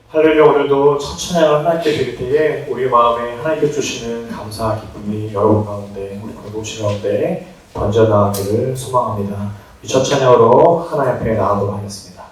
할렐루야. 오늘도 첫 찬양을 하나님께 드릴 때에 우리 마음에 하나님께 주시는 감사 기쁨이 여러분 가운데 우리 공동체 가운데 번져나가기를 소망합니다. 이 첫 찬양으로 하나님 앞에 나아가도록 하겠습니다.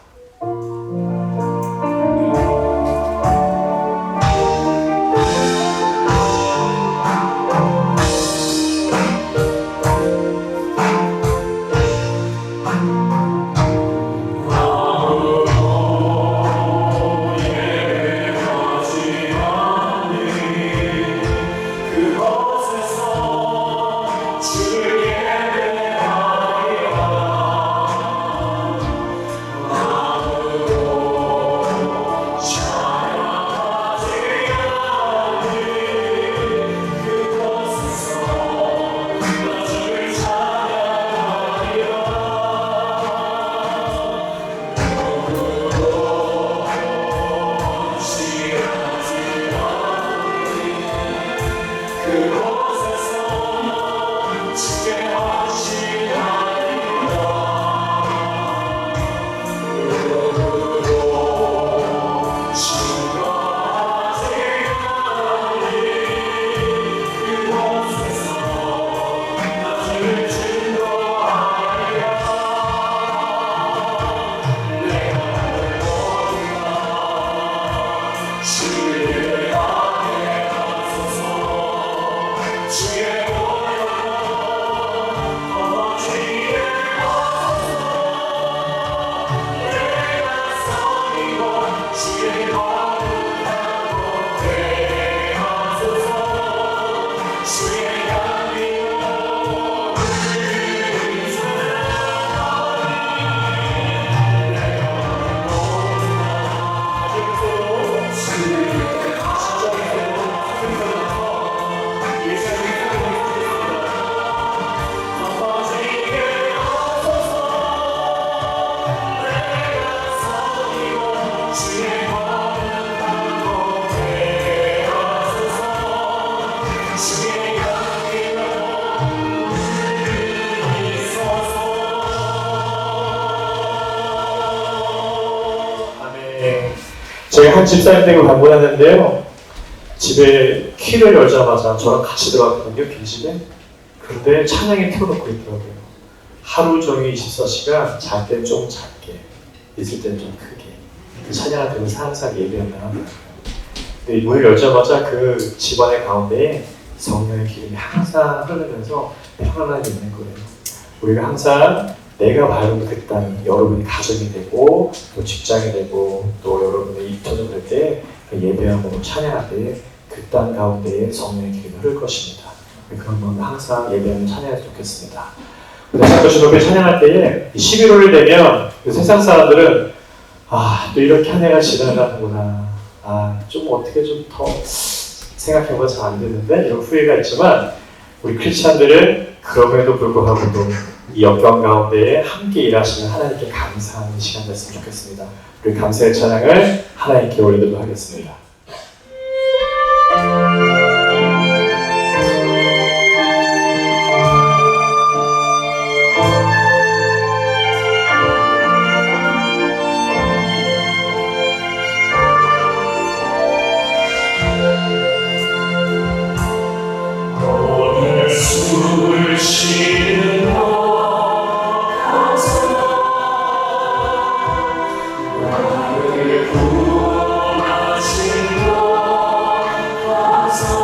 제가 한 집사님 댁을 방문했는데요. 집에 키를 열자마자 저랑 같이 들어갔거든요, 빈집에. 그런데 찬양이 틀어놓고 있더라고요. 하루 종일 24시간, 잘 땐 좀 작게, 있을 땐 좀 크게. 찬양을 들으면서 항상 예배를 나갑니다. 근데 문을 열자마자 그 집안의 가운데에 성령의 기름이 항상 흐르면서 평안하게 있는 거예요. 우리가 항상 내가 밟은 그 땅이 여러분의 가정이 되고 또 직장이 되고 또 여러분의 입터전 될 때 예배함으로 찬양할 때 그 땅 가운데에 성령의 기름이 흐를 것입니다. 그런 마음으로 항상 예배하면 찬양했으면 좋겠습니다. 다시 한번 찬양할 때에 11월이 되면 세상 사람들은 또 이렇게 한 해가 지나가는구나. 좀 어떻게 좀 더 생각해보면 잘 안 되는데 이런 후회가 있지만 우리 크리스찬들은 그럼에도 불구하고도 이 역경 가운데에 함께 일하시는 하나님께 감사하는 시간 됐으면 좋겠습니다. 우리 감사의 찬양을 하나님께 올리도록 하겠습니다. 숨을 쉬는 너 나를 구원하신 너 감사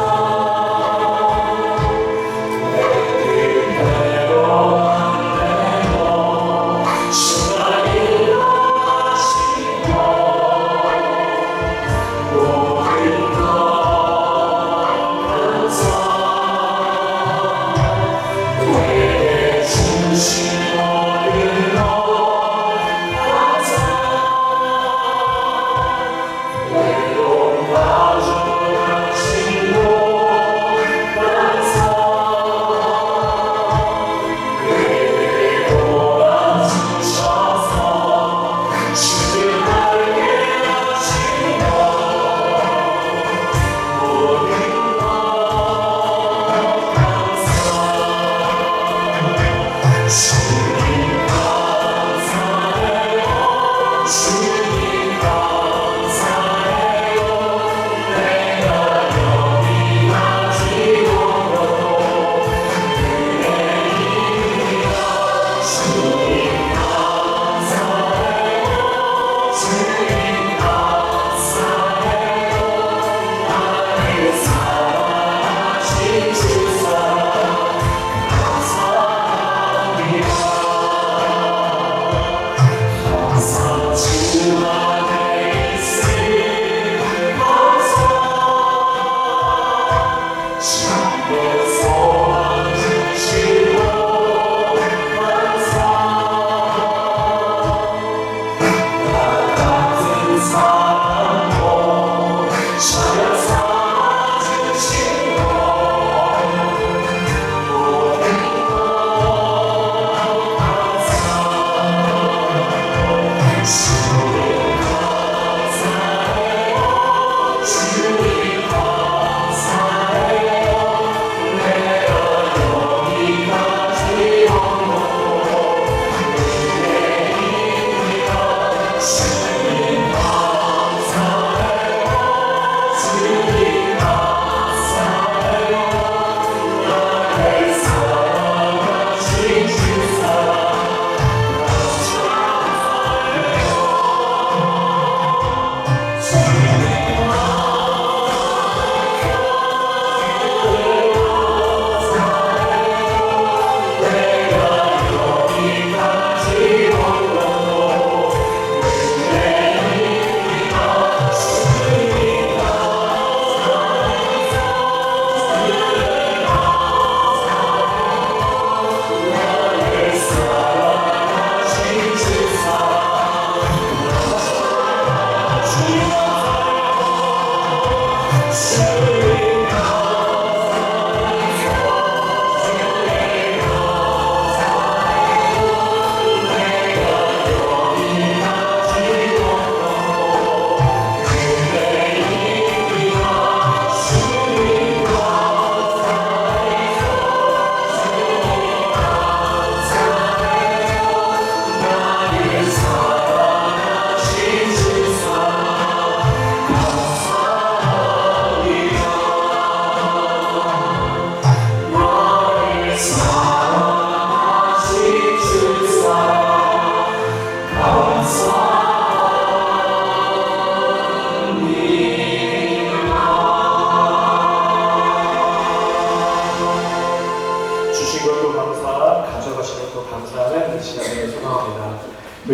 주신 것도 감사, 가져가신 것도 감사하는 이 시간을 소망합니다.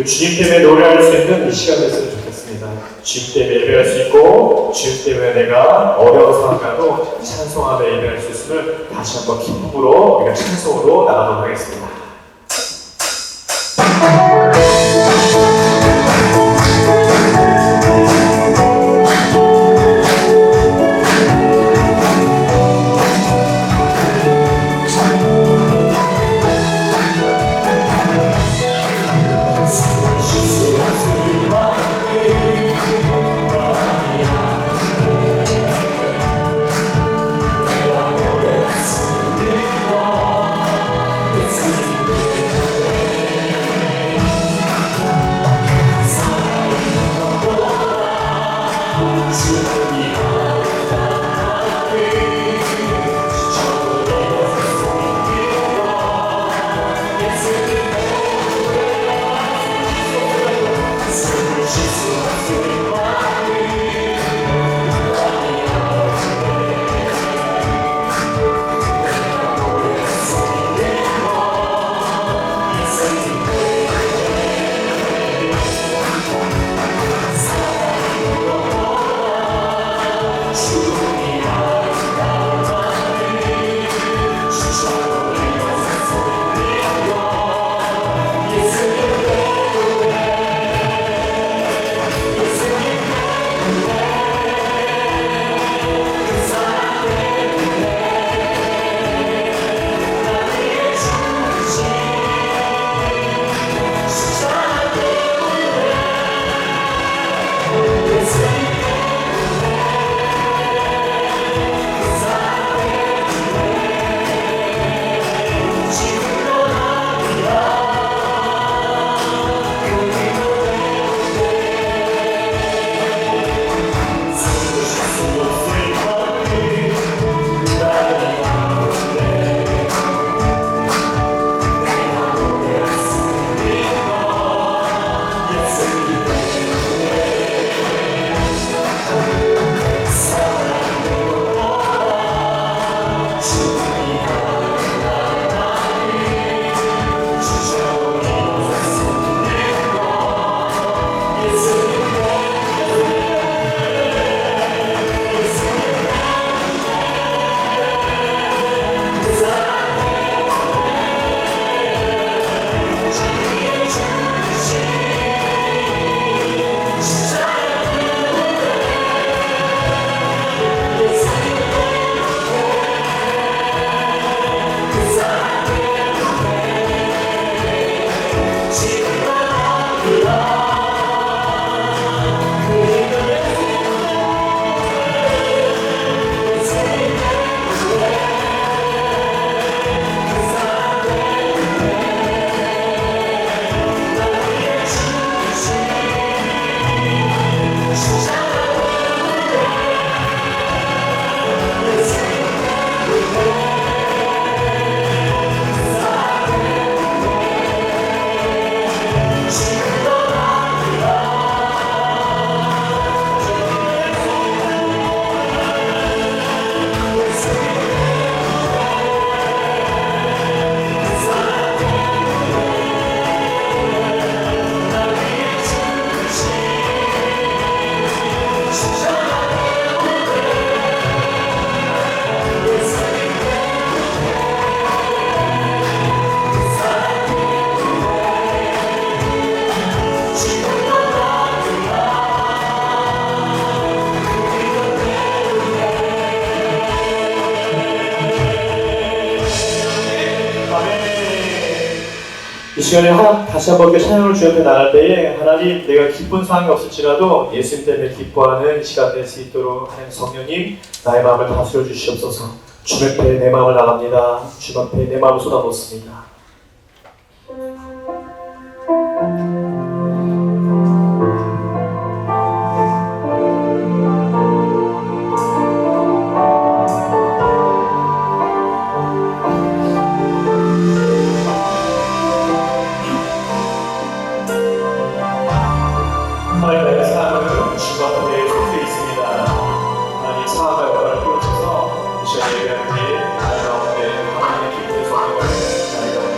주님 때문에 노래할 수 있는 이 시간 됐으면 좋겠습니다. 주님 때문에 예배할 수 있고 주님 때문에 내가 어려운 상황과도 찬송하며 예배할 수 있음을 다시 한번 기쁨으로 우리가 찬송으로 나가도록 하겠습니다. 이 시간에 다시 한번 이렇게 찬양을 주 앞에 나갈 때에 하나님 내가 기쁜 상황이 없을지라도 예수님 때문에 기뻐하는 시간 될 수 있도록 하나님 성령님 나의 마음을 다스려 주시옵소서. 주 앞에 내 마음을 나갑니다. 주 앞에 내 마음을 쏟아놓습니다. 하나님의 삶은 주 앞에 속해 있습니다. 하나님 사랑과 역할을 펼쳐서 이 시간 예배할 때에 나의 가운데 하나님의 기쁨의 성령을 나의 가운데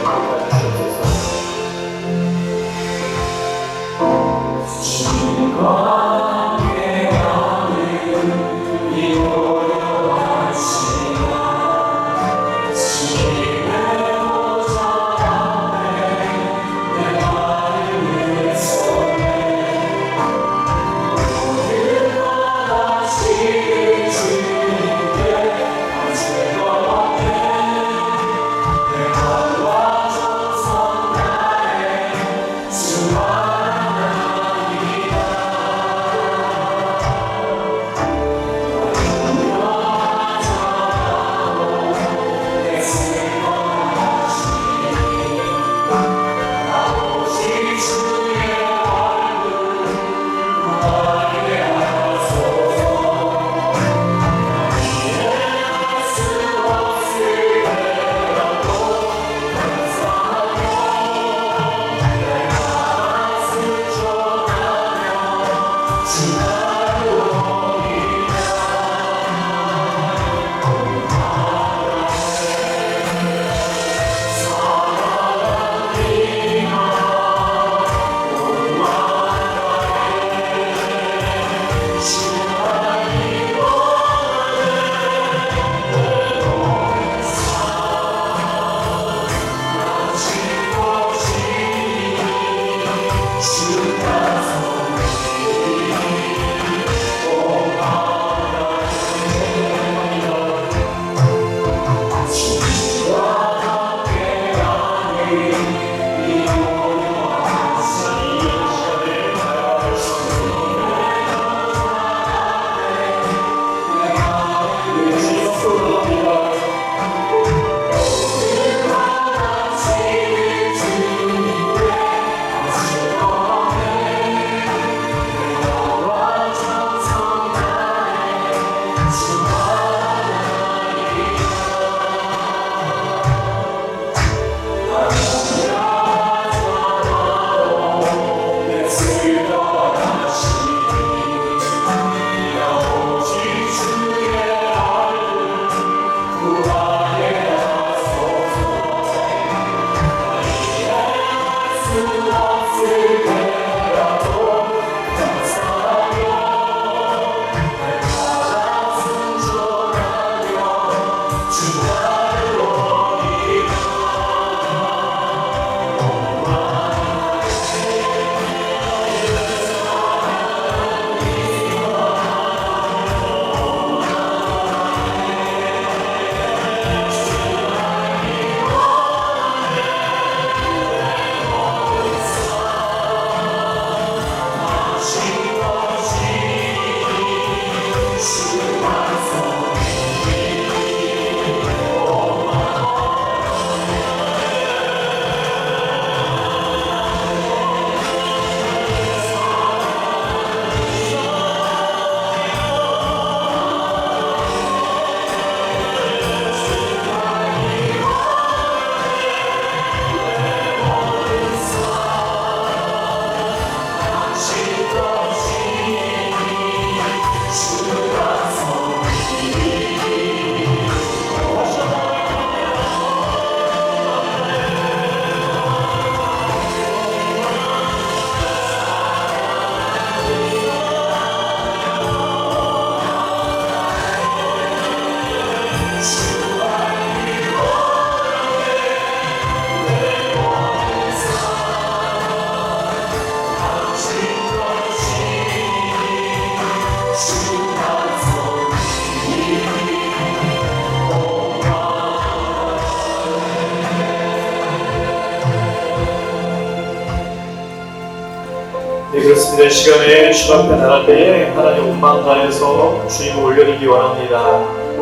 말씀된 시간에 주 앞에 나갈 때에 하나님 온 마음 다해서 주님을 올려드리기 원합니다.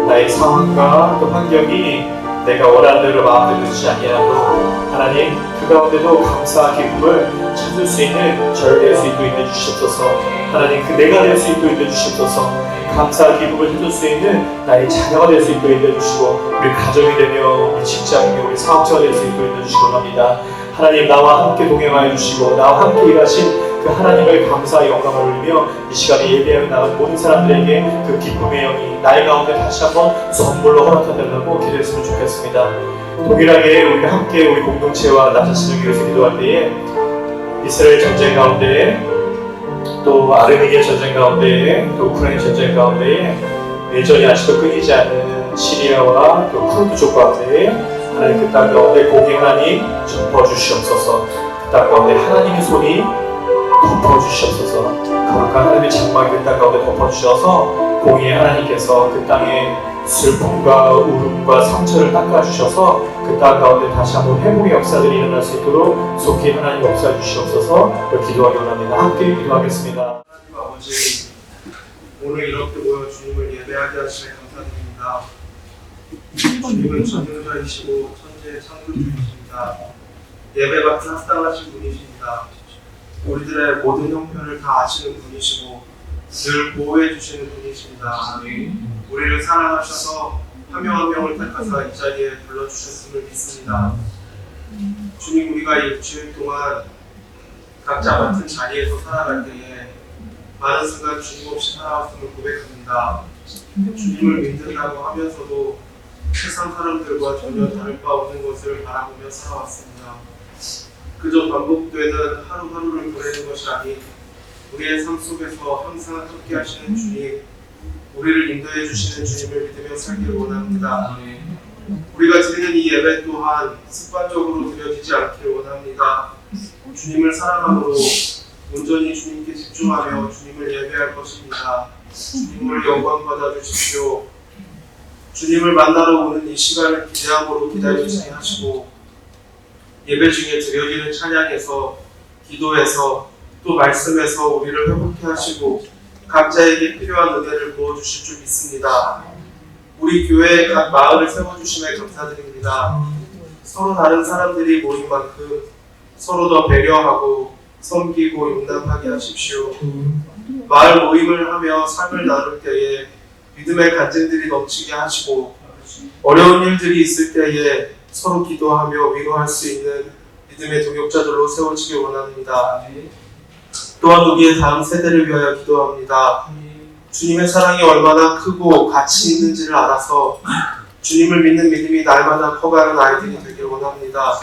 나의 상황과 또 환경이 내가 원하는 대로 마음대로 되지 아니하고 하나님 그 가운데도 감사와 기쁨을 찾을 수 있는 저를 될 수 있도록 인도해 주시옵소서. 하나님 그 내가 될 수 있도록 인도해 주시옵소서. 감사와 기쁨을 찾을 수 있는 나의 자녀가 될 수 있도록 인도해 주시고 우리 가정이 되며 우리 직장이며 우리 사업자가 될 수 있도록 인도해 주시기 원합니다. 하나님 나와 함께 동행하여 주시고 나와 함께 일하신 그 하나님의 감사와 영광을 올리며 이 시간에 예배하며 나간 모든 사람들에게 그 기쁨의 영이 나의 가운데 다시 한번 선물로 허락하달라고 기도했으면 좋겠습니다. 동일하게 우리가 함께 우리 공동체와 나 자신을 위해서 기도할 때에 이스라엘 전쟁 가운데 또 아르메니아 전쟁 가운데 또 우크라이나 전쟁 가운데 여전히 아직도 끊이지 않는 시리아와 또 쿠르드족 가운데 하나님 그 땅 가운데 공의 하나님 덮어주시옵소서. 그 땅 가운데 하나님의 손이 덮어주시옵소서. 거룩한 하나님의 장막이 그 땅 가운데 덮어주셔서 공의의 하나님께서 그 땅의 슬픔과 울음과 상처를 닦아주셔서 그 땅 가운데 다시 한번 회복의 역사들이 일어날 수 있도록 속히 하나님 역사해 주시옵소서. 기도하기 원합니다. 함께 기도하겠습니다. 하나님 아버지, 오늘 이렇게 모여 주님을 예배하게 하시며 감사드립니다. 주님은 전능자이시고 천지의 창조주이십니다. 예배가 합당하신 분이십니다. 우리들의 모든 형편을 다 아시는 분이시고 늘 보호해 주시는 분이십니다. 우리를 사랑하셔서 한 명 한 명을 택하사 이 자리에 불러주셨음을 믿습니다. 주님, 우리가 일주일 동안 각자 같은 자리에서 살아갈 때에 많은 순간 주님 없이 살아왔음을 고백합니다. 주님을 믿는다고 하면서도 세상 사람들과 전혀 다를 바 없는 것을 바라보며 살아왔습니다. 그저 반복되는 하루하루를 보내는 것이 아닌 우리의 삶 속에서 항상 함께 하시는 주님, 우리를 인도해 주시는 주님을 믿으며 살기를 원합니다. 우리가 드리는 이 예배 또한 습관적으로 드려지지 않기를 원합니다. 주님을 사랑함으로 온전히 주님께 집중하며 주님을 예배할 것입니다. 주님을 영광 받아 주십시오. 주님을 만나러 오는 이 시간을 기대함으로 기다리시게 하시고 예배 중에 드려지는 찬양에서 기도에서 또 말씀에서 우리를 회복케 하시고 각자에게 필요한 은혜를 부어주실 줄 믿습니다. 우리 교회의 각 마을을 세워주심에 감사드립니다. 서로 다른 사람들이 모인 만큼 서로 더 배려하고 섬기고 용납하게 하십시오. 마을 모임을 하며 삶을 나눌 때에 믿음의 간증들이 넘치게 하시고 어려운 일들이 있을 때에 서로 기도하며 위로할 수 있는 믿음의 동역자들로 세워지길 원합니다. 또한 우리의 다음 세대를 위하여 기도합니다. 주님의 사랑이 얼마나 크고 가치 있는지를 알아서 주님을 믿는 믿음이 날마다 커가는 아이들이 되길 원합니다.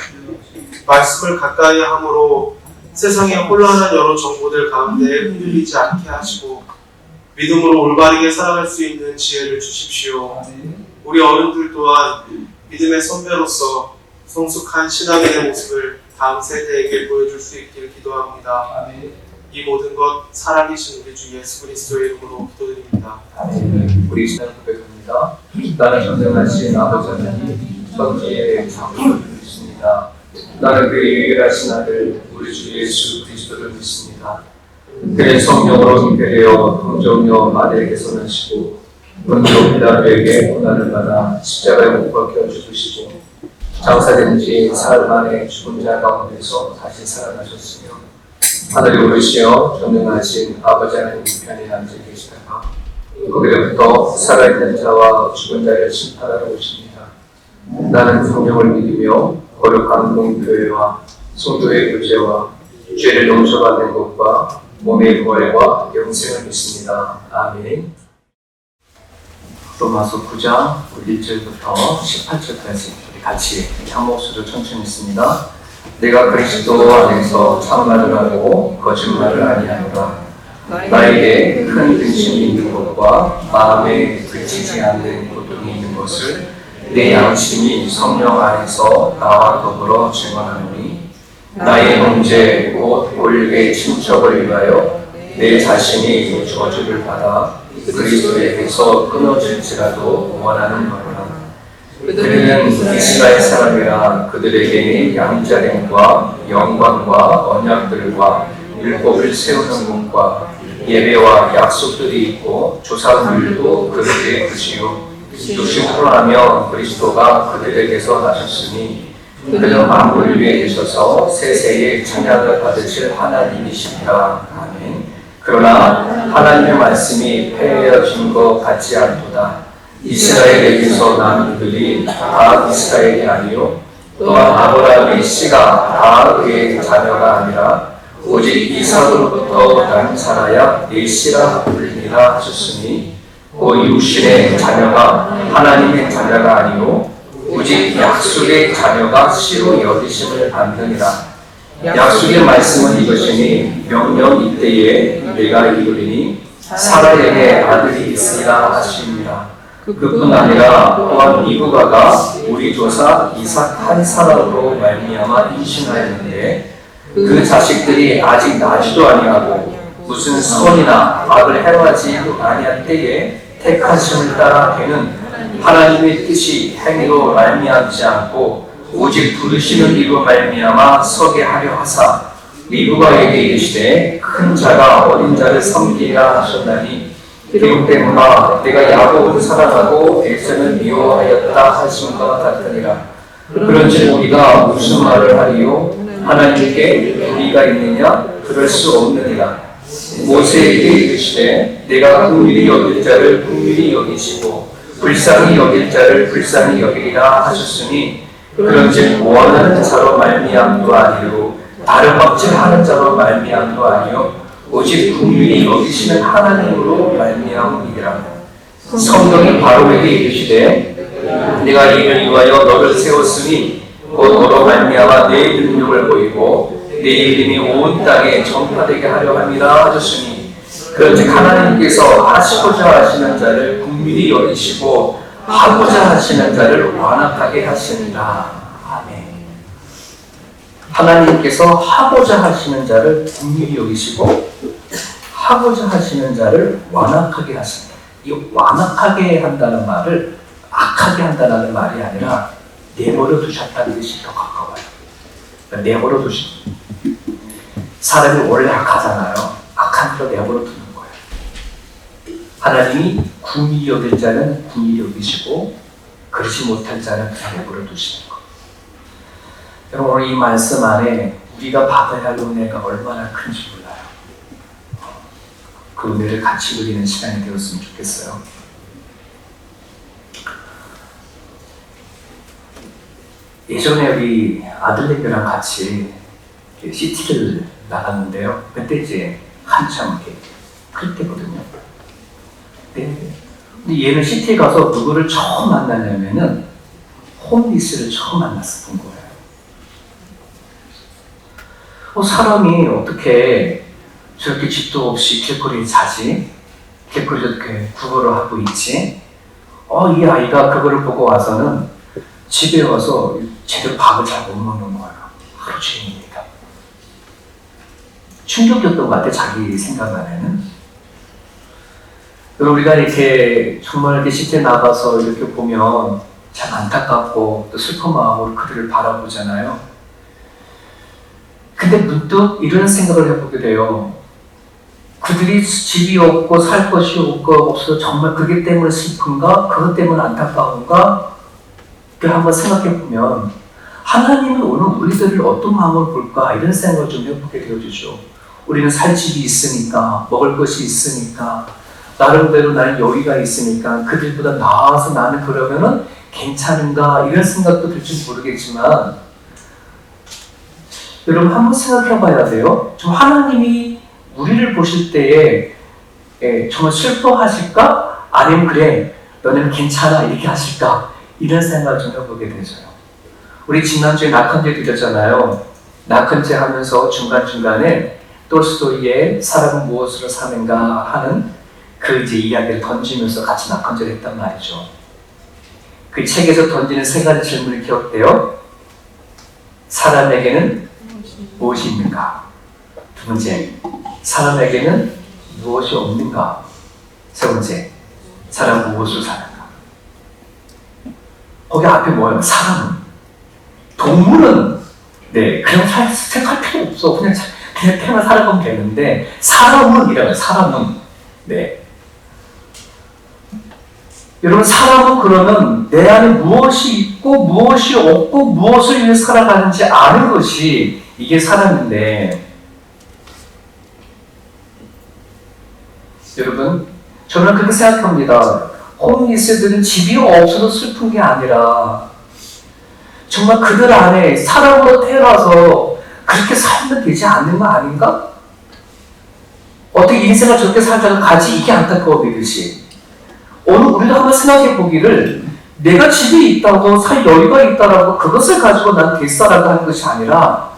말씀을 가까이 함으로 세상의 혼란한 여러 정보들 가운데 흔들리지 않게 하시고 믿음으로 올바르게 살아갈 수 있는 지혜를 주십시오. 우리 어른들 또한 믿음의 선배로서 성숙한 신앙인의 모습을 다음 세대에게 보여줄 수 있기를 기도합니다. 이 모든 것 살아계신 우리 주 예수 그리스도의 이름으로 기도드립니다. 우리 신앙 고백합니다. 나는 전능하신 아버지 하나님 천지의 창조주를 믿습니다. 나는 그의 유일하신 아들 우리 주 예수 그리스도를 믿습니다. 그의 성령으로 잉태되어 성령여 마리아에게서 나시고 본디오 빌라도에게 고난을 받아 십자가에 못 박혀 죽으시고 장사된 지 사흘 만에 죽은 자 가운데서 다시 살아나셨으며 하늘에 오르시어 전능하신 아버지 하나님 편에 앉아 계시다가 거기로부터 살아있는 자와 죽은 자를 심판하러 오십니다. 나는 성령을 믿으며 거룩한 공교회와 성도의 교제와 죄를 용서받는 것과 몸의 부활과 영생을 믿습니다. 아멘. 로마서 9장 1절부터 18절까지 우리 같이 한 목소리로 천천히 읽습니다. 내가 그리스도 안에서 참말을 하고 거짓말을 아니하노라. 나에게 큰 근심이 있는 것과 마음에 그치지 않는 고통이 있는 것을 내 양심이 성령 안에서 나와 더불어 증언하노니 나의 형제 곧 올게 친척을 위하여 내 자신이 저주를 받아 그리스도에게서 끊어질지라도 원하는 거라. 그들은 이스라엘 사람이라 그들에게 양자됨과 영광과 언약들과 율법을 세우는 것과 예배와 약속들이 있고 조상들도 그들의 뜻이요 육신으로 하며 그리스도가 그들에게서 나셨으니 그는 만물을 위해 계셔서 세세에 찬양을 받으실 하나님이시니라. 아멘. 그러나 하나님의 말씀이 폐해진 것 같지 않도다. 이스라엘에게서 난 그들이 다 이스라엘이 아니요 또한 아브라함의 씨가 다 그의 자녀가 아니라 오직 이삭으로부터 난 자라야 내 씨라 불리라 하셨으니 그 육신의 자녀가 하나님의 자녀가 아니요 오직 약속의 자녀가 씨로 여기심을 받느니라. 약속의 말씀은 이것이니 명령 이때에 내가 이르리니 사라에게 아들이 있으리라 하시니라. 그뿐 아니라 또한 미브가가 우리 조사 이삭 한 사람으로 말미암아 임신하였는데 그 자식들이 아직 나지도 아니하고 무슨 선이나 악을 행하지 아니할 때에 택하심을 따라 되는 하나님의 뜻이 행위로 말미암지 않고 오직 부르시는 이로 말미암아 서게 하려 하사 미브가에게 이르시되 큰 자가 어린 자를 섬기라 하셨나니 기록 때문에 내가 야곱을 사랑하고 에서는 미워하였다 하심과 같으니라. 그런즉 우리가 무슨 말을 하리요? 하나님께 우리가 있느냐? 그럴 수 없느니라. 모세에게 이르시되 내가 긍휼히 여길 자를 긍휼히 여기시고 불쌍히 여길 자를 불쌍히 여기리라 하셨으니 그런즉 원하는 자로 말미암도 아니요 다른 박질하는 자로 말미암도 아니요 오직 긍휼히 여기시는 하나님으로 말미암으리라. 성경이 바로에게 이르시되 내가 이를 위하여 너를 세웠으니 곧 너로 말미암아 내 능력을 보이고 내 이름이 온 땅에 전파되게 하려 함이라 하셨으니 그런즉 하나님께서 하시고자 하시는 자를 긍휼히 여기시고 하고자 하시는 자를 완악하게 하시니라. 아멘. 하나님께서 하고자 하시는 자를 긍휼히 여기시고 하고자 하시는 자를 완악하게 하십니다. 이 완악하게 한다는 말을 악하게 한다는 말이 아니라 내버려 두셨다는 뜻이 더 가까워요. 내버려 두시. 사람이 원래 악하잖아요. 악한 대로 내버려 두는 거예요. 하나님이 긍휼히 여길 자는 긍휼히 여기시고 그렇지 못할 자는 그냥 내버려 두시는 거예요. 여러분 오늘 이 말씀 안에 우리가 받아야 할 은혜가 얼마나 큰지 몰라요. 그 은혜를 같이 누리는 시간이 되었으면 좋겠어요. 예전에 우리 아들내미랑 같이 시티를 나갔는데요. 그때 이제 한참 이렇게 클 때거든요. 네. 근데 얘는 시티에 가서 누구를 처음 만나냐면은 홈리스를 처음 만났었던 거예요. 사람이 어떻게 저렇게 집도 없이 길거리에 자지? 길거리에 이렇게 구걸을 하고 있지? 이 아이가 그거를 보고 와서는 집에 와서 제대로 밥을 잘 못 먹는 거예요. 하루 종일입니다. 충격이었던 것 같아, 자기 생각 안에는. 우리가 이렇게 정말 이렇게 시대에 나가서 이렇게 보면 참 안타깝고 또 슬픈 마음으로 그들을 바라보잖아요. 근데 문득 이런 생각을 해보게 돼요. 그들이 집이 없고 살 것이 없어서 정말 그게 때문에 슬픈가? 그것 때문에 안타까운가? 그걸 한번 생각해보면 하나님은 오늘 우리들을 어떤 마음으로 볼까? 이런 생각을 좀 해보게 되어주죠. 우리는 살 집이 있으니까, 먹을 것이 있으니까, 나름대로 나는 여유가 있으니까 그들보다 나아서 나는 그러면은 괜찮은가? 이런 생각도 들지 모르겠지만 여러분 한번 생각해봐야 돼요. 좀 하나님이 우리를 보실 때에 정말 슬퍼하실까? 아니면 그래 너는 괜찮아 이렇게 하실까? 이런 생각을 좀 해보게 되죠. 우리 지난주에 낙헌제 드렸잖아요. 낙헌제 하면서 중간중간에 톨스토이의 사람은 무엇으로 사는가 하는 그 이제 이야기를 던지면서 같이 낙헌제를 했단 말이죠. 그 책에서 던지는 세 가지 질문이 기억돼요. 사람에게는 무엇이 있는가? 두 번째, 사람에게는 무엇이 없는가? 세 번째, 사람 무엇으로 사는가? 거기 앞에 뭐예요? 사람은. 동물은 그냥 생각할 필요 없어. 그냥 그냥 태어나 살아가면 되는데 사람은 이래요. 사람은 네. 여러분 사람은 그러면 내 안에 무엇이 있고 무엇이 없고 무엇을 위해 살아가는지 아는 것이 이게 사람인데 여러분 저는 그렇게 생각합니다. 홈리스들은 집이 없어서 슬픈 게 아니라 정말 그들 안에 사람으로 태어나서 그렇게 살면 되지 않는 거 아닌가? 어떻게 인생을 저렇게 살다가 가지 이게 안타까워 보이듯이 오늘 우리도 한번 생각해 보기를 내가 집에 있다고 살 여유가 있다라고 그것을 가지고 난 됐다라고 하는 것이 아니라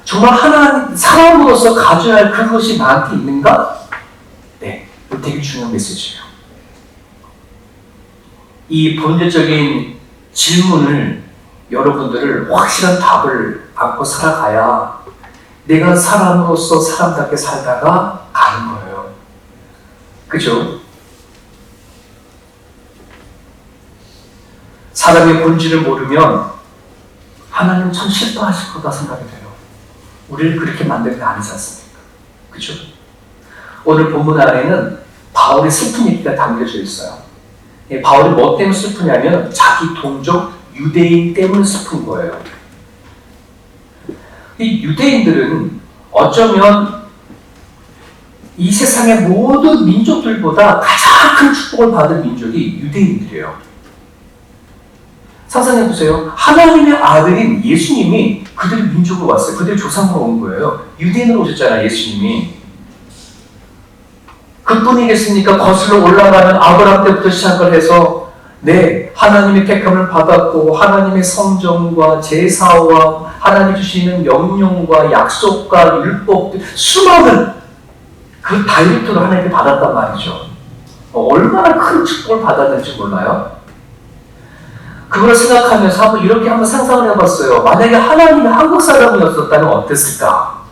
정말 하나님 사람으로서 가져야 할 그것이 나한테 있는가? 네, 이거 되게 중요한 메시지예요. 이 본질적인 질문을 여러분들을 확실한 답을 안고 살아가야 내가 사람으로서 사람답게 살다가 가는 거예요. 그죠? 사람의 본질을 모르면 하나님 참 실패하실 거다 생각이 돼요. 우리를 그렇게 만드는 게 아니지 않습니까? 그죠? 오늘 본문 안에는 바울의 슬픈 얘기가 담겨져 있어요. 바울이 뭐 때문에 슬프냐면 자기 동족 유대인 때문에 슬픈 거예요. 이 유대인들은 어쩌면 이 세상의 모든 민족들보다 가장 큰 축복을 받은 민족이 유대인들이에요. 상상해보세요. 하나님의 아들인 예수님이 그들의 민족으로 왔어요. 그들의 조상으로 온 거예요. 유대인으로 오셨잖아요, 예수님이. 그뿐이겠습니까? 거슬러 올라가는 아브라함 때부터 시작을 해서 네, 하나님의 택함을 받았고 하나님의 성정과 제사와 하나님 주시는 명령과 약속과 율법 수많은 그 다이렉트로 하나님께 받았단 말이죠. 얼마나 큰 축복을 받았는지 몰라요? 그걸 생각하면서 한번 상상을 해봤어요. 만약에 하나님이 한국 사람이었었다면 어땠을까?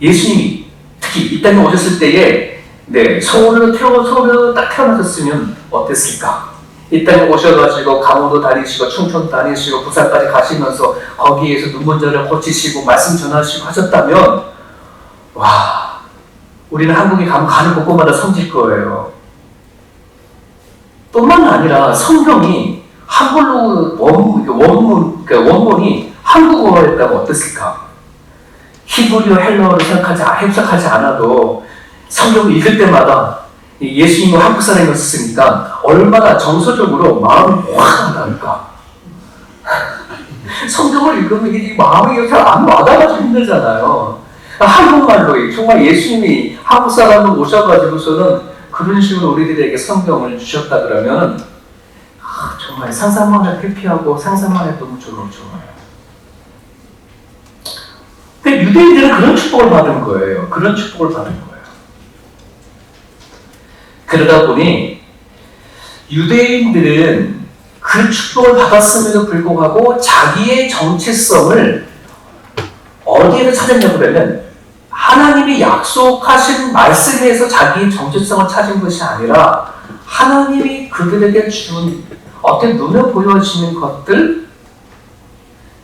예수님이 특히 이 땅에 오셨을 때에 네, 서울로 딱 태어나셨으면 어땠을까? 이 땅에 오셔가지고 강원도 다니시고 충청 다니시고 부산까지 가시면서 거기에서 눈먼저를 고치시고 말씀 전하시고 하셨다면 와, 우리는 한국에 가면 가는 곳곳마다 성질 거예요. 뿐만 아니라 성경이 한글로 원문이 한국어였다면 어땠을까? 히브리어 헬라어를 해석하지 않아도 성경을 읽을 때마다 예수님은 한국 사람이었으니까 얼마나 정서적으로 마음이 확 나니까 성경을 읽으면 이게 마음이 잘 안 와닿아가지고 힘들잖아요. 한국말로 정말 예수님이 한국 사람을 오셔가지고서는 그런 식으로 우리들에게 성경을 주셨다 그러면 정말 상상만 해도 회피하고 상상만 해도 너무 좋아요. 근데 유대인들은 그런 축복을 받은 거예요. 그런 축복을 받은 거예요. 그러다 보니 유대인들은 그 축복을 받았음에도 불구하고 자기의 정체성을 어디에서 찾았냐고 그러면 하나님이 약속하신 말씀에서 자기의 정체성을 찾은 것이 아니라 하나님이 그들에게 준 어떤 눈에 보여지는 것들,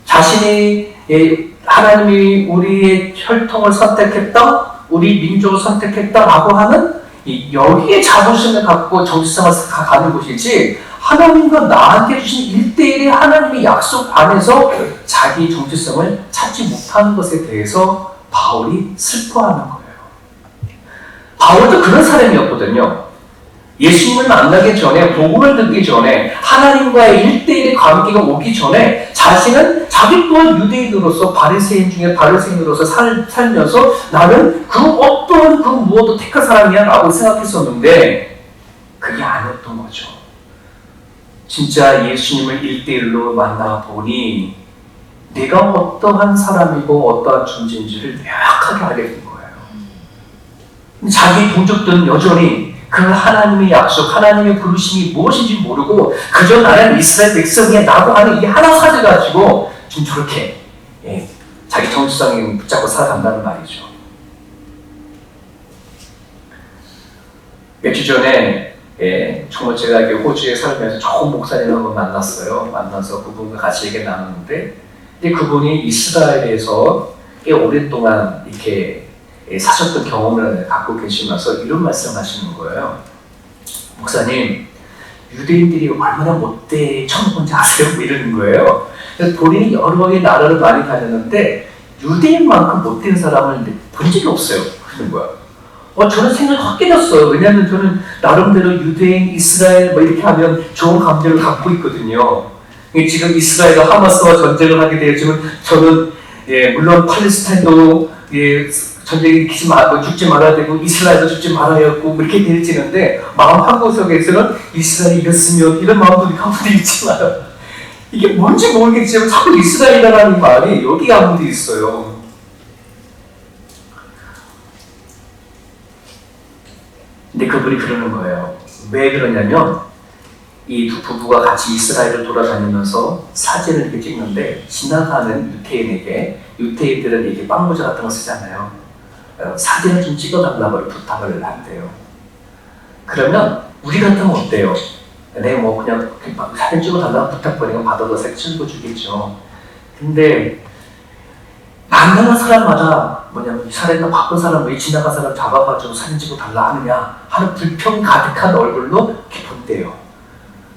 자신이 하나님이 우리의 혈통을 선택했다, 우리 민족을 선택했다라고 하는 여기에 자부심을 갖고 정체성을 가는 것이지 하나님과 나한테 주신 1대1의 하나님의 약속 안에서 자기 정체성을 찾지 못하는 것에 대해서 바울이 슬퍼하는 거예요. 바울도 그런 사람이었거든요. 예수님을 만나기 전에, 복음을 듣기 전에, 하나님과의 1대1의 관계가 오기 전에 자신은 자기 또한 유대인으로서 바리새인 중에 바리새인으로서 살면서 나는 그 어떤 그 무엇도 택한 사람이야 라고 생각했었는데 그게 아니었던 거죠. 진짜 예수님을 1대1로 만나보니 내가 어떠한 사람이고 어떠한 존재인지를 명확하게 알게 된 거예요. 자기 동족들은 여전히 그 하나님의 약속, 하나님의 부르심이 무엇인지 모르고 그저 나는 이스라엘 백성이야 라고 하는 이 하나 가지고 지금 저렇게 자기 정체성에 붙잡고 살아간다는 말이죠. 며칠 전에 정말 제가 호주에 살면서 좋은 목사님을 한번 만났어요. 만나서 그분과 같이 얘기 나눴는데 그분이 이스라엘에서 꽤 오랫동안 이렇게 사셨던 경험을 갖고 계시면서 이런 말씀하시는 거예요. 목사님, 유대인들이 얼마나 못돼 처음 본지 아세요? 이러는 거예요. 그래서 본인이 여러 개의 나라를 많이 다녔는데 유대인만큼 못된 사람을 본 적이 없어요. 그러는 거야. 저는 생각이 확 깨졌어요. 왜냐하면 저는 나름대로 유대인, 이스라엘 뭐 이렇게 하면 좋은 감정을 갖고 있거든요. 지금 이스라엘과 하마스와 전쟁을 하게 되었지만 저는 물론 팔레스타인도 전쟁이 죽지 말아야 되고 이스라엘도 죽지 말아야 했고 이렇게 되어지는데 마음 한구석에서는 이스라엘이 이겼으면 이런 마음도 가운데 있지만 이게 뭔지 모르겠지만 자꾸 이스라엘이라는 말이 여기 가운데 있어요. 근데 그분이 그러는 거예요. 왜 그러냐면 이 두 부부가 같이 이스라엘을 돌아다니면서 사진을 이렇게 찍는데 지나가는 유태인들은 이렇게 빵모자 같은 거 쓰잖아요. 사진을 좀 찍어달라고 부탁을 한대요. 그러면 우리 같으면 어때요? 네, 뭐 그냥 사진 찍어달라고 부탁드리면 받아서 사진 찍어주겠죠. 근데 만나는 사람마다 뭐냐면 이 사람이나 바쁜 사람, 왜 지나간 사람 잡아가지고 사진 찍어달라 하느냐 하는 불평 가득한 얼굴로 이렇게 본대요.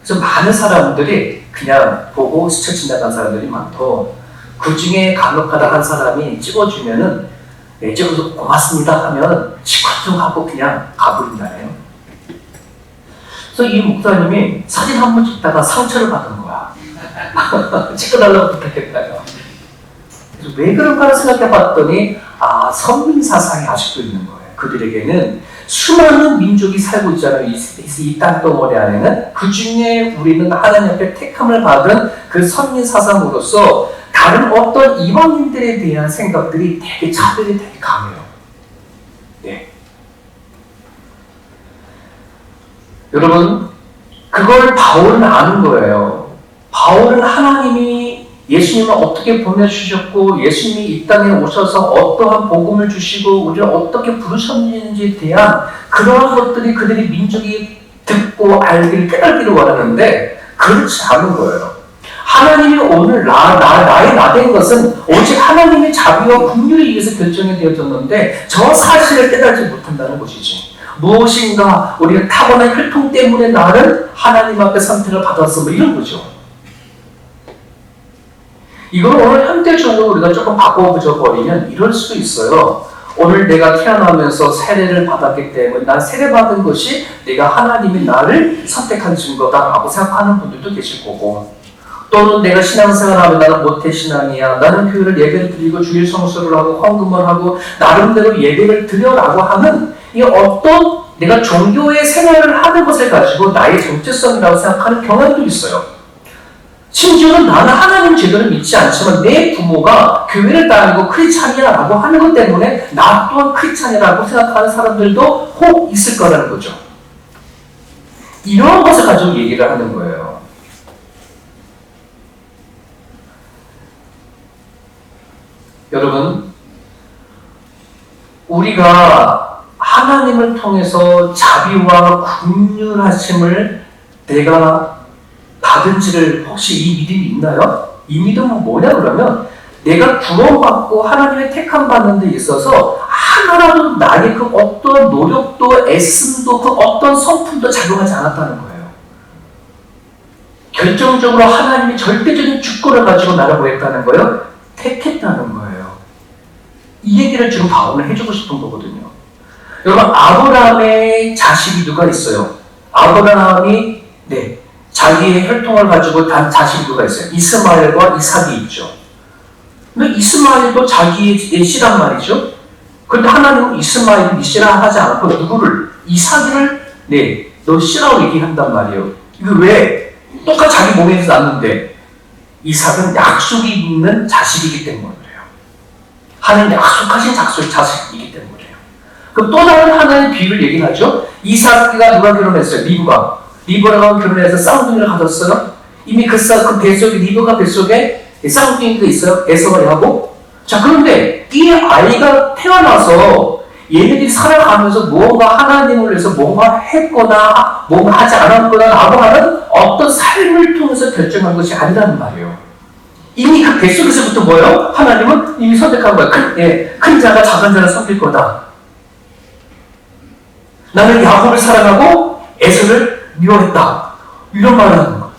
그래서 많은 사람들이 그냥 보고 스쳐 지나간 사람들이 많고 그 중에 간혹가다 한 사람이 찍어주면은 찍어서 고맙습니다 하면 시큰둥하고 그냥 가버린다네요. 그래서 이 목사님이 사진 한 번 찍다가 상처를 받은 거야. 찍어달라고 부탁했다요. 그래서 왜 그런가 생각해봤더니 선민 사상이 아직도 있는 거예요. 그들에게는 수많은 민족이 살고 있잖아요. 이 땅덩어리 안에는. 그 중에 우리는 하나님 앞에 택함을 받은 그 선민 사상으로서 다른 어떤 이방인들에 대한 생각들이 되게 차별이 되게 강해요. 네. 여러분, 그걸 바울은 아는 거예요. 바울은 하나님이 예수님을 어떻게 보내주셨고 예수님이 이 땅에 오셔서 어떠한 복음을 주시고 우리를 어떻게 부르셨는지에 대한 그러한 것들이 그들이 민족이 듣고 알기를 깨닫기를 원하는데 그렇지 않은 거예요. 하나님이 오늘 나의 나된 것은 오직 하나님의 자비와 긍휼에 의해서 결정이 되어졌는데 저 사실을 깨닫지 못한다는 것이지. 무엇인가 우리가 타고난 혈통 때문에 나는 하나님 앞에 선택을 받았어 뭐 이런 거죠. 이걸 오늘 현대적으로 우리가 조금 바꿔보자 버리면 이럴 수도 있어요. 오늘 내가 태어나면서 세례를 받았기 때문에 난 세례받은 것이 내가 하나님이 나를 선택한 증거다라고 생각하는 분들도 계실 거고 또는 내가 신앙생활하면 나는 모태신앙이야. 나는 교회를 예배를 드리고 주일 성수를 하고 헌금을 하고 나름대로 예배를 드려라고 하는 이 어떤 내가 종교의 생활을 하는 것을 가지고 나의 정체성이라고 생각하는 경향도 있어요. 심지어는 나는 하나님 제대로 믿지 않지만 내 부모가 교회를 다니고 크리스찬이라고 하는 것 때문에 나 또한 크리스찬이라고 생각하는 사람들도 혹 있을 거라는 거죠. 이런 것을 가지고 얘기를 하는 거예요. 여러분, 우리가 하나님을 통해서 자비와 긍휼하심을 내가 받은지를 혹시 이 믿음이 있나요? 이 믿음은 뭐냐 그러면 내가 구원받고 하나님의 택함 받는 데 있어서 하나라도 나의 그 어떤 노력도 애씀도 그 어떤 성품도 작용하지 않았다는 거예요. 결정적으로 하나님이 절대적인 주권을 가지고 나를 뭐 했다는 거예요? 택했다는 거예요. 이 얘기를 지금 바울은 해주고 싶은 거거든요. 여러분, 아브라함의 자식이 누가 있어요? 아브라함이 자기의 혈통을 가지고 단 자식이 누가 있어요? 이스마엘과 이삭이 있죠. 근데 이스마엘도 자기의 씨란 말이죠. 그런데 하나님은 이스마엘이 씨라 하지 않고 누구를? 이삭을 너 씨라고 얘기한단 말이에요. 이거 왜? 똑같이 자기 몸에서 났는데 이삭은 약속이 있는 자식이기 때문에 그래요. 하나님 약속하신 자식이기 때문에 그래요. 그럼 또 다른 하나의 비유를 얘기하죠. 이삭이가 누가 결혼했어요? 리브가랑 결혼해서 쌍둥이를 가졌어요. 이미 그 뱃속에 리브가 뱃속에 쌍둥이가 있어요. 에서가 하고. 자, 그런데 이 아이가 태어나서 얘네들이 살아가면서 무언가 하나님을 위해서 뭔가 했거나 뭔가 하지 않았거나 라고 하는 어떤 삶을 통해서 결정한 것이 아니라는 말이에요. 이미 그 뱃속에서부터 뭐예요? 하나님은 이미 선택한 거예요. 큰 자가 작은 자를 섬길 거다. 나는 야곱을 사랑하고 에서를 미워했다. 이런 말을 하는 거예요.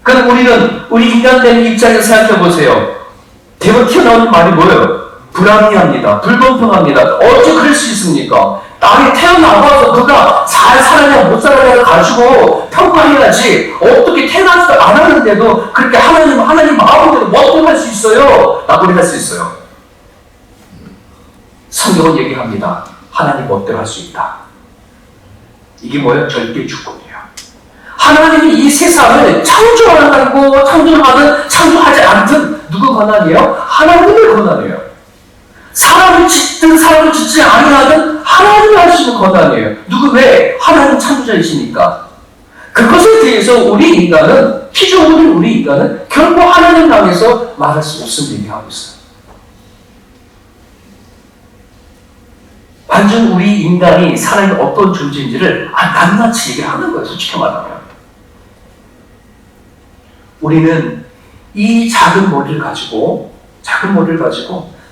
그럼 우리는 우리 인간된 입장에서 생각해 보세요. 대부분 튀어나오는 말이 뭐예요? 불합리합니다. 불공평합니다. 어떻게 그럴 수 있습니까? 나이 태어나봐서 그가 잘 살아냐 못 살아냐를 가지고 평가해야지. 어떻게 태어나지도 않았는데도 그렇게 하나님 마음대로 멋대로 할 수 있어요? 나쁘게 할 수 있어요. 성경은 얘기합니다. 하나님 멋대로 할 수 있다. 이게 뭐예요? 절대 주권이에요. 하나님이 이 세상을 창조하고 창조하지 않든 누구 권한이에요? 하나님의 권한이에요. 사람을 짓든 사람을 짓지 아니하든 하나님이 하시는 권한이에요. 누구 왜? 하나님 창조자이시니까. 그것에 대해서 우리 인간은, 피조물인 우리 인간은 결코 하나님 향해서 말할 수 없음을 얘기하고 있어요. 완전 우리 인간이 사람이 어떤 존재인지를 낱낱이 얘기를 하는 거예요. 솔직히 말하면. 우리는 이 작은 머리를 가지고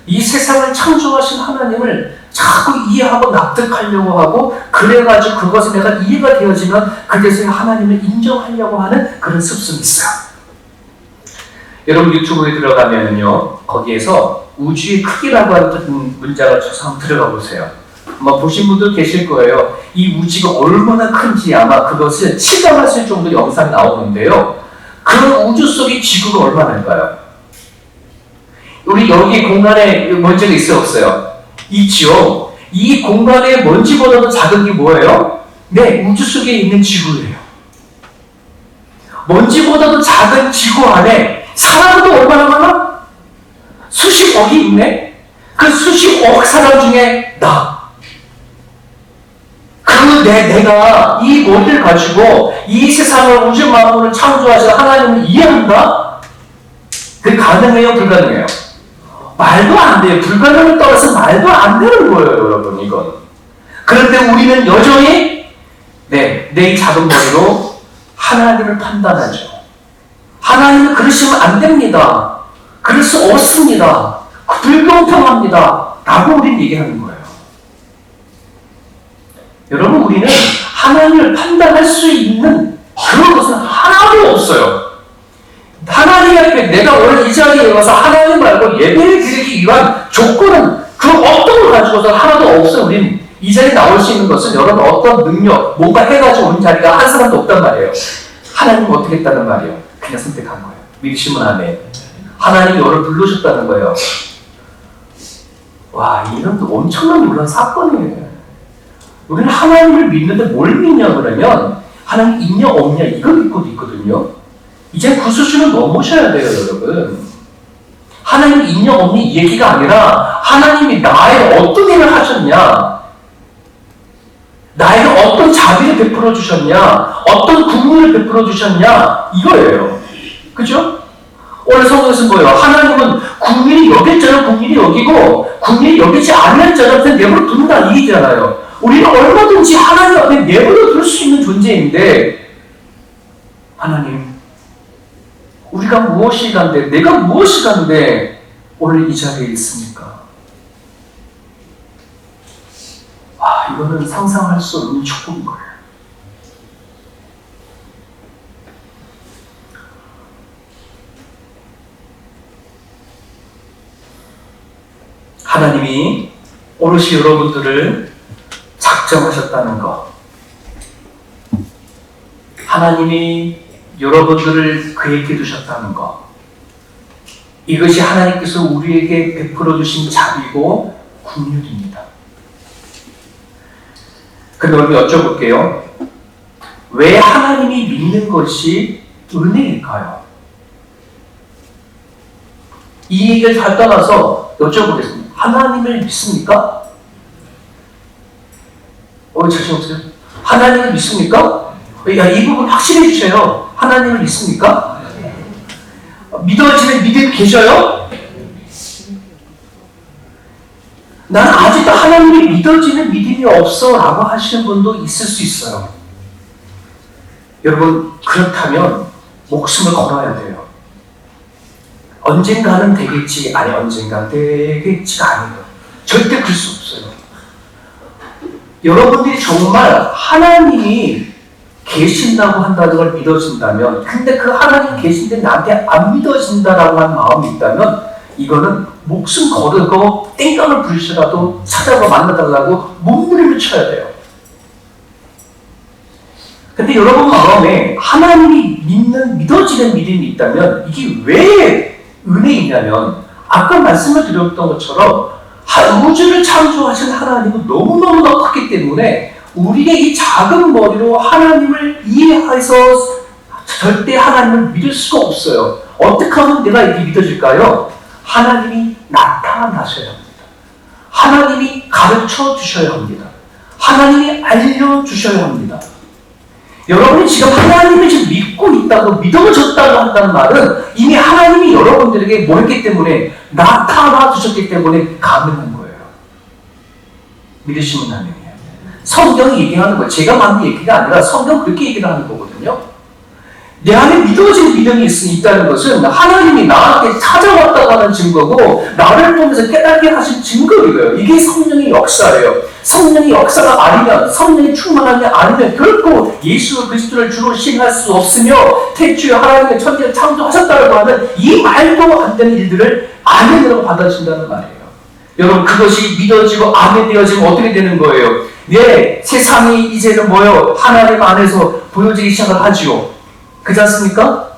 이 세상을 창조하신 하나님을 자꾸 이해하고 납득하려고 하고, 그래가지고 그것이 내가 이해가 되어지면 그래서 하나님을 인정하려고 하는 그런 습성이 있어요. 여러분 유튜브에 들어가면요, 거기에서 우주의 크기라고 하는 문자가 쳐서 한번 들어가 보세요. 아마 보신 분들 계실 거예요. 이 우주가 얼마나 큰지 아마 그것을 실감하실 정도 영상이 나오는데요. 그 우주 속의 지구가 얼마나일까요? 우리 여기 공간에 먼지가 있어요, 없어요? 있죠. 이 공간의 먼지보다도 작은 게 뭐예요? 네, 우주 속에 있는 지구예요. 먼지보다도 작은 지구 안에 사람도 얼마나 많아? 수십억이 있네? 그 수십억 사람 중에 내가 이 머리를 가지고 이 세상을 우주 만물을 창조하신 하나님을 이해한다? 그게 가능해요? 불가능해요? 말도 안 돼요. 불가능을 떠나서 말도 안 되는 거예요, 여러분, 이건. 그런데 우리는 여전히 내 이 작은 머리로 하나님을 판단하죠. 하나님은 그러시면 안 됩니다. 그럴 수 없습니다. 불공평합니다. 라고 우리는 얘기하는 거예요. 여러분, 우리는 하나님을 판단할 수 있는 그런 것은 하나도 없어요. 하나님 앞에 내가 오늘 이 자리에 와서 하나님 말고 예배를 드리기 위한 조건은 그 어떤 걸 가지고서 하나도 없어요. 우리는 이 자리에 나올 수 있는 것은 여러분 어떤 능력, 뭔가 해가지고 온 자리가 한 사람도 없단 말이에요. 하나님은 어떻게 했다는 말이에요? 그냥 선택한 거예요. 믿으시면 아멘. 하나님이 너를 부르셨다는 거예요. 와, 이런 엄청난 놀라운 사건이에요. 우리는 하나님을 믿는데 뭘 믿냐 그러면 하나님 있냐 없냐 이거 믿고도 있거든요. 이제 그 수준을 넘으셔야 돼요, 여러분. 하나님 있냐 없냐 이 얘기가 아니라 하나님이 나에게 어떤 일을 하셨냐, 나에게 어떤 자비를 베풀어 주셨냐, 어떤 국민을 베풀어 주셨냐 이거예요. 그죠? 오늘 성경에서 뭐예요? 하나님은 국민이 여길 자는 국민이 여기고 국민이 여기지 않을 자는 그냥 내버려 둔다 이기잖아요. 우리는 얼마든지 하나님 앞에 내버려 둘 수 있는 존재인데, 하나님, 우리가 무엇이 간데, 내가 무엇이 간데 오늘 이 자리에 있습니까? 와, 이거는 상상할 수 없는 축복인 거예요. 하나님이 오롯이 여러분들을 작정하셨다는 것, 하나님이 여러분들을 그에게 두셨다는 것, 이것이 하나님께서 우리에게 베풀어 주신 자비고 긍휼입니다. 근데 오늘 여쭤볼게요. 왜 하나님이 믿는 것이 은혜일까요? 이 얘기를 잘 떠나서 여쭤보겠습니다. 하나님을 믿습니까? 자신 없어요? 하나님을 믿습니까? 야, 이 부분 확실해 주세요. 하나님을 믿습니까? 믿어지는 믿음이 계셔요? 나는 아직도 하나님이 믿어지는 믿음이 없어 라고 하시는 분도 있을 수 있어요. 여러분, 그렇다면 목숨을 걸어야 돼요. 언젠가는 되겠지, 아니 언젠가는 되겠지가 아니에요. 절대 그럴 수 없어요. 여러분들이 정말 하나님이 계신다고 한다는 걸 믿어진다면, 근데 그 하나님 계신데 나한테 안 믿어진다라고 하는 마음이 있다면, 이거는 목숨 걸고 땡깡을 부리시라도 찾아가 만나달라고 몸부림을 쳐야 돼요. 근데 여러분 마음에 하나님이 믿어지는 믿음이 있다면 이게 왜 은혜이냐면, 아까 말씀을 드렸던 것처럼 우주를 창조하신 하나님은 너무너무나 크기 때문에 우리의 이 작은 머리로 하나님을 이해해서 절대 하나님을 믿을 수가 없어요. 어떻게 하면 내가 이렇게 믿어질까요? 하나님이 나타나셔야 합니다. 하나님이 가르쳐 주셔야 합니다. 하나님이 알려주셔야 합니다. 여러분이 지금 하나님을 지금 믿고 있다고, 믿어졌다고 한다는 말은 이미 하나님이 여러분들에게 뭐 했기 때문에, 나타나 주셨기 때문에 가능한 거예요. 믿으시면 하나님이에요. 성경이 얘기하는 거예요. 제가 만든 얘기가 아니라 성경 그렇게 얘기를 하는 거거든요. 내 안에 믿어진 믿음이 있다는 것은 하나님이 나한테 찾아왔다고 하는 증거고, 나를 통해서 깨닫게 하신 증거예요. 이게 성령의 역사예요. 성령의 역사가 아니면, 성령이 충만하지 않으면 결코 예수 그리스도를 주로 신할 수 없으며, 태초에 하나님의 천지를 창조하셨다고 하는 이 말도 안 되는 일들을 아멘으로 받아준다는 말이에요. 여러분, 그것이 믿어지고 아멘되어지면 어떻게 되는 거예요? 네, 세상이 이제는 뭐요? 하나님 안에서 보여지기 시작을 하지요. 그렇지 않습니까?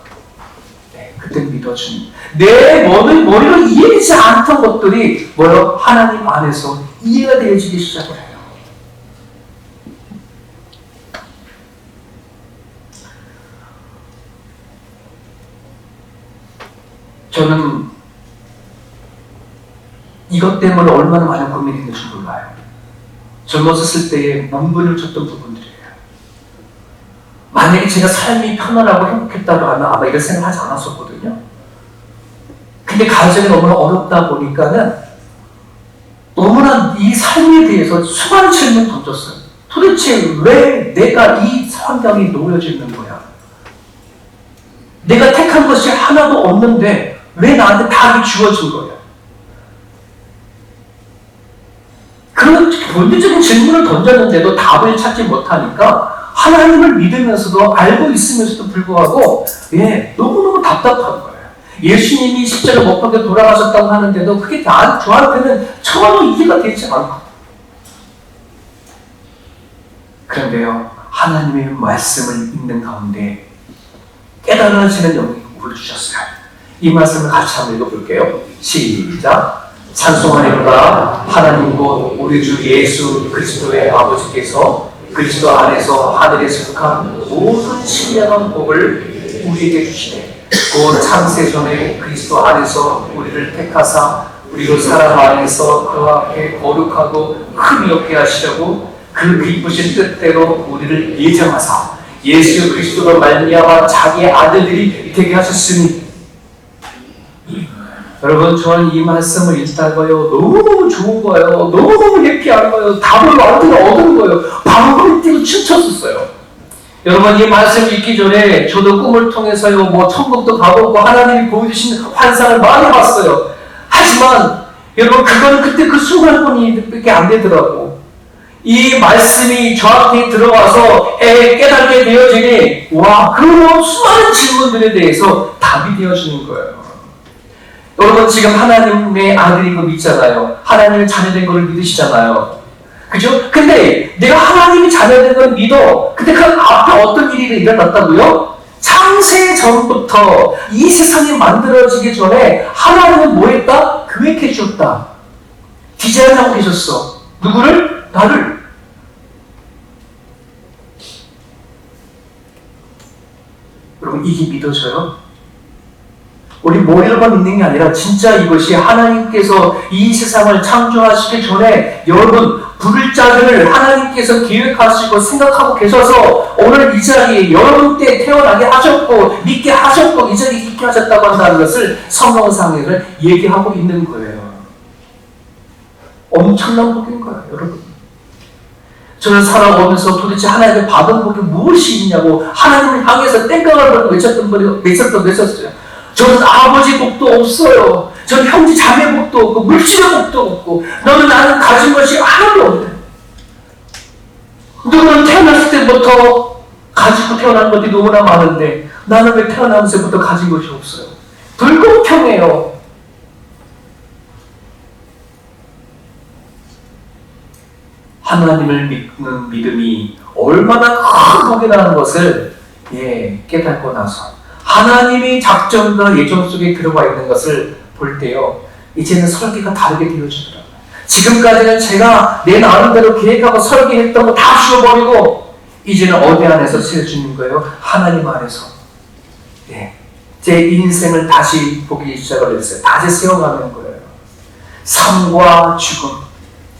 네, 그때 믿어주는. 내 머리로 이해되지 않던 것들이 뭐요? 하나님 안에서 이해가 되어지기 시작을 해요. 저는 이것 때문에 얼마나 많은 고민이 있는지 몰라요. 젊었을 때에 문분을 쳤던 부분들이에요. 만약에 제가 삶이 편안하고 행복했다고 하면 아마 이런 생각을 하지 않았었거든요. 근데 가정이 너무나 어렵다 보니까는 너무나 이 삶에 대해서 수많은 질문을 던졌어요. 도대체 왜 내가 이 환경에 놓여져 있는 거야? 내가 택한 것이 하나도 없는데 왜 나한테 답이 주어진 거야? 그런 본질적인 질문을 던졌는데도 답을 찾지 못하니까 하나님을 믿으면서도 알고 있으면서도 불구하고 너무너무 답답한 거예요. 예수님이 십자가 못 박혀 돌아가셨다고 하는데도 그게 저한테는 전혀 이해가 되지 않고. 그런데요, 하나님의 말씀을 읽는 가운데 깨달아지는 영역을 주셨어요. 이 말씀을 같이 한번 읽어볼게요. 시작. 찬송하리로다. 하나님 곧 우리 주 예수 그리스도의 아버지께서 그리스도 안에서 하늘에 속한 모든 신령한 복을 우리에게 주시되, 곧 창세 전에 그리스도 안에서 우리를 택하사 우리로 사랑 안에서 그 앞에 거룩하고 흠이 없게 하시려고 그 기쁘신 뜻대로 우리를 예정하사 예수 그리스도로 말미암아 자기의 아들들이 되게 하셨으니. 여러분, 저는 이 말씀을 읽다가요 너무너무 좋은 거예요. 너무너무 해피한 거예요. 답을 완전히 얻은 거예요. 방울을 뛰고 춤췄었어요. 여러분, 이 말씀을 읽기 전에 저도 꿈을 통해서요 천국도 가보고 하나님이 보여주신 환상을 많이 봤어요. 하지만 여러분, 그건 그때 그 순간뿐이밖에 안 되더라고. 이 말씀이 저한테 들어와서 깨닫게 되어지니 그런 수많은 질문들에 대해서 답이 되어지는 거예요. 여러분, 지금 하나님의 아들인 거 믿잖아요. 하나님의 자녀된 걸 믿으시잖아요. 그죠? 근데 내가 하나님의 자녀된 걸 믿어. 근데 그 앞에 어떤 일이 일어났다고요? 창세 전부터 이 세상이 만들어지기 전에 하나님은 뭐 했다? 계획해 주셨다. 디자인하고 계셨어. 누구를? 나를. 여러분, 이게 믿어져요? 우리 머리로만 믿는 게 아니라 진짜 이것이 하나님께서 이 세상을 창조하시기 전에 여러분 부를 자들을 하나님께서 계획하시고 생각하고 계셔서 오늘 이 자리에 여러분 때 태어나게 하셨고 믿게 하셨고 이 자리에 있게 하셨다고 한다는 것을 성경상에는 얘기하고 있는 거예요. 엄청난 복인 거예요, 여러분. 저는 살아오면서 도대체 하나님의 받은 복이 무엇이 있냐고 하나님을 향해서 땡깡을 걸고 외쳤어요. 저는 아버지 복도 없어요. 저는 형제 자매 복도 없고 물질의 복도 없고 너는 나는 가진 것이 하나도 없네. 누구는 태어났을 때부터 가지고 태어난 것이 너무나 많은데 나는 왜 태어나면서부터 가진 것이 없어요? 불공평해요. 하나님을 믿는 믿음이 얼마나 큰 복이 나는 것을 깨닫고 나서 하나님의 작전과 예정 속에 들어가 있는 것을 볼 때요, 이제는 설계가 다르게 되어지더라고요. 지금까지는 제가 내 나름대로 계획하고 설계했던 거 다 지워버리고 이제는 어디 안에서 세워지는 거예요? 하나님 안에서. 제 인생을 다시 보기 시작을 했어요. 다시 세워가는 거예요. 삶과 죽음,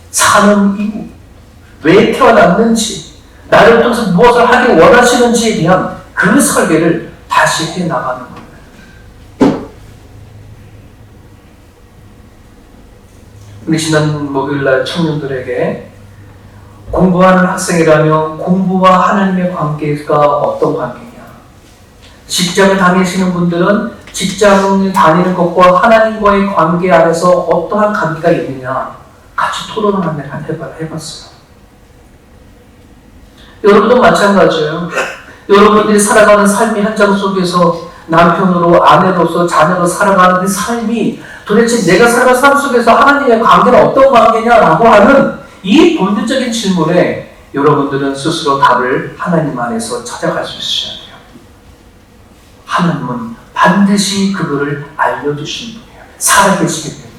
사는 이유, 왜 태어났는지, 나를 통해서 무엇을 하기 원하시는지에 대한 그 설계를 다시 해나가는 거예요. 우리 지난 목요일날 청년들에게 공부하는 학생이라면 공부와 하나님의 관계가 어떤 관계냐, 직장을 다니시는 분들은 직장을 다니는 것과 하나님과의 관계 안에서 어떠한 관계가 있느냐 같이 토론을 해봤어요. 여러분도 마찬가지예요. 여러분들이 살아가는 삶의 현장 속에서 남편으로, 아내로서, 자녀로 살아가는 그 삶이 도대체 내가 살아가는 삶 속에서 하나님의 관계는 어떤 관계냐라고 하는 이 본질적인 질문에 여러분들은 스스로 답을 하나님 안에서 찾아갈 수 있어야 돼요. 하나님은 반드시 그거를 알려주시는 분이에요. 살아계시기 때문에,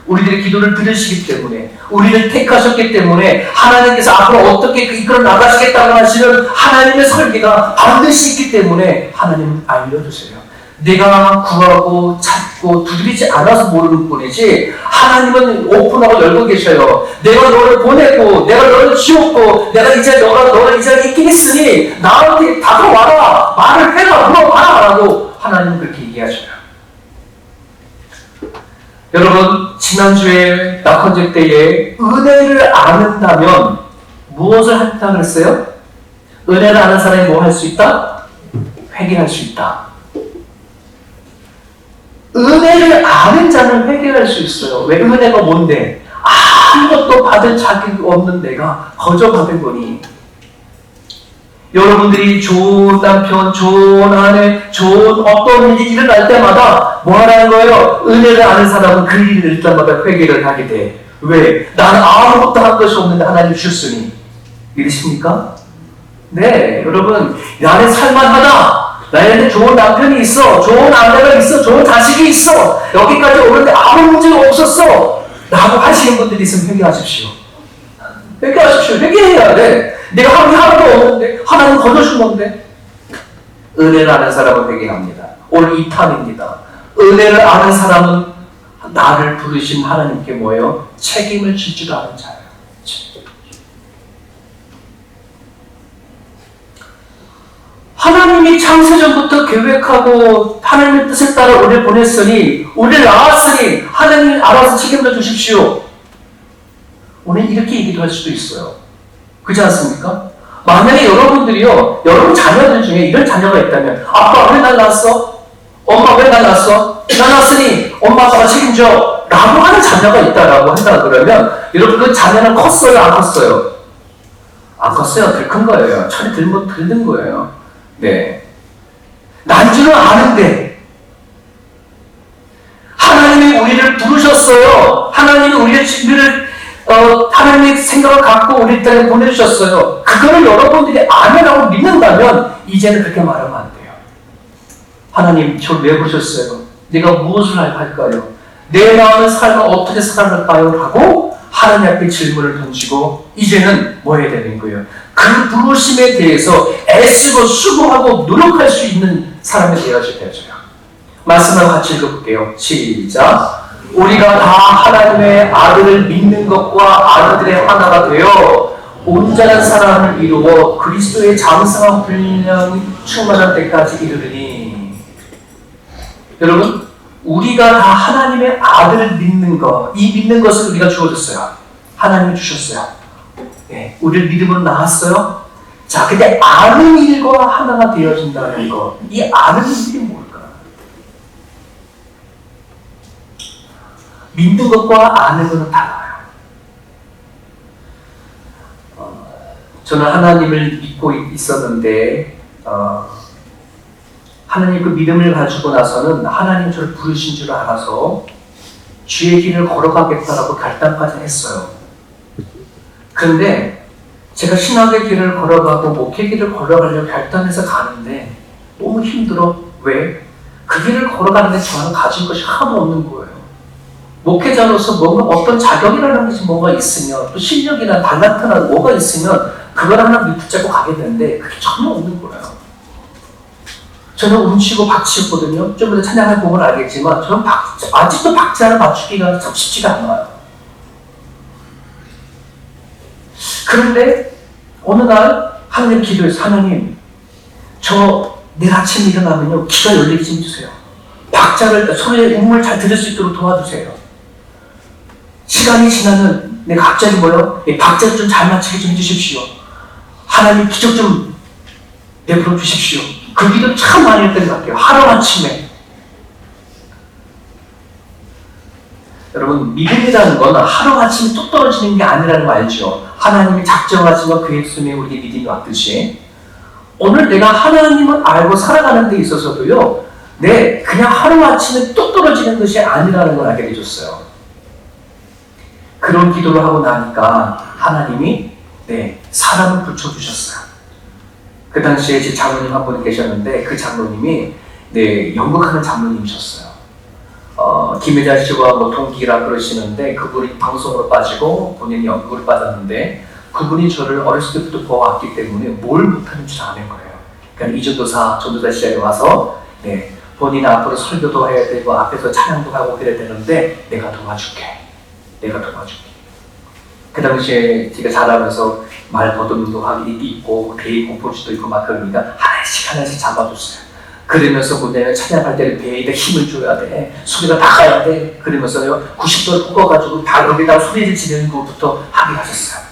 우리들의 기도를 들으시기 때문에, 우리를 택하셨기 때문에 하나님께서 앞으로 어떻게 이끌어 나가시겠다고 하시는 하나님의 설계가 반드시 있기 때문에 하나님은 알려주세요. 내가 구하고 찾고 두드리지 않아서 모르는 뿐이지 하나님은 오픈하고 열고 계셔요. 내가 너를 보내고 내가 너를 지었고 내가 이제 너를 이 자리에 있게 했으니 나한테 다가와라, 말을 해라, 물어봐라 라고 하나님은 그렇게 얘기하셔요. 여러분, 지난주에 낙헌절 때에 은혜를 아는다면 무엇을 한다고 했어요? 은혜를 아는 사람이 뭐 할 수 있다? 회개할 수 있다. 은혜를 아는 자는 회개할 수 있어요. 왜? 은혜가 뭔데? 아무것도 받을 자격이 없는 내가 거저 받은 거니. 여러분들이 좋은 남편, 좋은 아내, 좋은 어떤 일이 일어날 때마다 뭐 하라는 거예요? 은혜를 아는 사람은 그 일을 일 때마다 회개를 하게 돼. 왜? 나는 아무것도 한 것이 없는데 하나님 주셨으니. 믿으십니까? 네, 여러분, 나는 살만하다. 나한테 좋은 남편이 있어, 좋은 아내가 있어, 좋은 자식이 있어, 여기까지 오는데 아무 문제가 없었어 라고 하시는 분들이 있으면 회개하십시오. 회개하십시오. 회개해야 돼. 내가 한 게 하나도 없는데 하나님 거둬준 건데. 은혜를 아는 사람은 회개합니다. 오늘 2탄입니다. 은혜를 아는 사람은 나를 부르신 하나님께 뭐예요? 책임을 질 줄 아는 자예요. 하나님이 창세전부터 계획하고 하나님의 뜻에 따라 우리를 보냈으니, 우리를 낳았으니 하나님이 알아서 책임져 주십시오. 오늘 이렇게 얘기도 할 수도 있어요. 그렇지 않습니까? 만약에 여러분들이요, 여러분 자녀들 중에 이런 자녀가 있다면, 아빠 왜 날 낳았어? 엄마 왜 날 낳았어? 나 낳았으니 엄마 아빠가 책임져 라고 하는 자녀가 있다라고 한다 그러면 여러분 그 자녀는 컸어요? 안 컸어요? 안 컸어요. 덜 큰 거예요. 철이 들든 거예요. 네. 난 줄은 아는데 하나님이 우리를 부르셨어요. 하나님이 우리를 하나님의 생각을 갖고 우리 땅에 보내주셨어요. 그거를 여러분들이 아니라고 믿는다면 이제는 그렇게 말하면 안 돼요. 하나님, 저를 왜 부르셨어요? 내가 무엇을 할까요? 내 마음의 삶을 어떻게 살아갈까요? 라고 하나님 앞에 질문을 던지고 이제는 뭐 해야 되는 거예요? 그 부르심에 대해서 애쓰고 수고하고 노력할 수 있는 사람이 되어줘야 돼요. 말씀을 같이 읽어볼게요. 시작. 우리가 다 하나님의 아들을 믿는 것과 아들들의 하나가 되어 온전한 사람을 이루어 그리스도의 장성한 분량이 충만한 때까지 이르르니. 여러분, 우리가 다 하나님의 아들을 믿는 것, 이 믿는 것을 우리가 주어졌어요. 하나님이 주셨어요. 네, 우리를 믿음으로 낳았어요. 자, 근데 아는 일과 하나가 되어진다는 것, 이 아는 일이 뭘까? 믿는 것과 아는 것은 달라요. 저는 하나님을 믿고 있었는데 하나님 그 믿음을 가지고 나서는 하나님 저를 부르신 줄 알아서 주의 길을 걸어가겠다라고 결단까지 했어요. 그런데 제가 신학의 길을 걸어가고 목회 길을 걸어가려고 결단해서 가는데 너무 힘들어. 왜? 그 길을 걸어가는데 저는 가진 것이 하나도 없는 거예요. 목회자로서 뭔가 어떤 자격이라는 것이 뭔가 있으면 또 실력이나 달란트나 뭐가 있으면 그걸 하나 붙잡고 가게 되는데 그게 전혀 없는 거예요. 저는 움치고 박치였거든요. 좀 전에 찬양을 보면 알겠지만 저는 아직도 박치 하나 맞추기가 참 쉽지가 않아요. 그런데 어느 날 하나님 기도해서 하나님 저 내일 아침에 일어나면요 귀가 열리게 좀 해주세요. 박자를 소리의 음을 잘 들을 수 있도록 도와주세요. 시간이 지나면 내가 갑자기 이 박자를 좀 잘 맞추게 좀 해주십시오. 하나님 기적 좀 내버려 주십시오. 그 기도 참 많이 했던 것 같아요. 하루아침에. 여러분 믿음이라는 건 하루아침에 뚝 떨어지는 게 아니라는 거 알죠? 하나님이 작정하신 것 계획 속에 우리에게 믿음이 왔듯이 오늘 내가 하나님을 알고 살아가는 데 있어서도요 그냥 하루아침에 뚝 떨어지는 것이 아니라는 걸 알게 해줬어요. 그런 기도를 하고 나니까 하나님이 사람을 붙여주셨어요. 그 당시에 제 장로님 한 분 계셨는데 그 장로님이 연극하는 장로님이셨어요. 김혜자 씨와 동기라 그러시는데 그분이 방송으로 빠지고 본인이 연극으로 빠졌는데 그분이 저를 어렸을 때부터 보아왔기 때문에 뭘 못하는 줄 아는 거예요. 그러니까 이전도사 시절에 와서 본인 앞으로 설교도 해야 되고 앞에서 찬양도 하고 그래야 되는데 내가 도와줄게. 그 당시에 제가 자라면서 말 더듬도 하기 있고 배에 공포지도 있고 막 그러니까 하나씩 잡아줬어요. 그러면서 뭐냐면 찬양할 때는 배에다 힘을 줘야 돼. 소리가 나가야 돼. 그러면서요 90도를 꺾어가지고 여기다가 소리를 지르는 것부터 하게 하셨어요.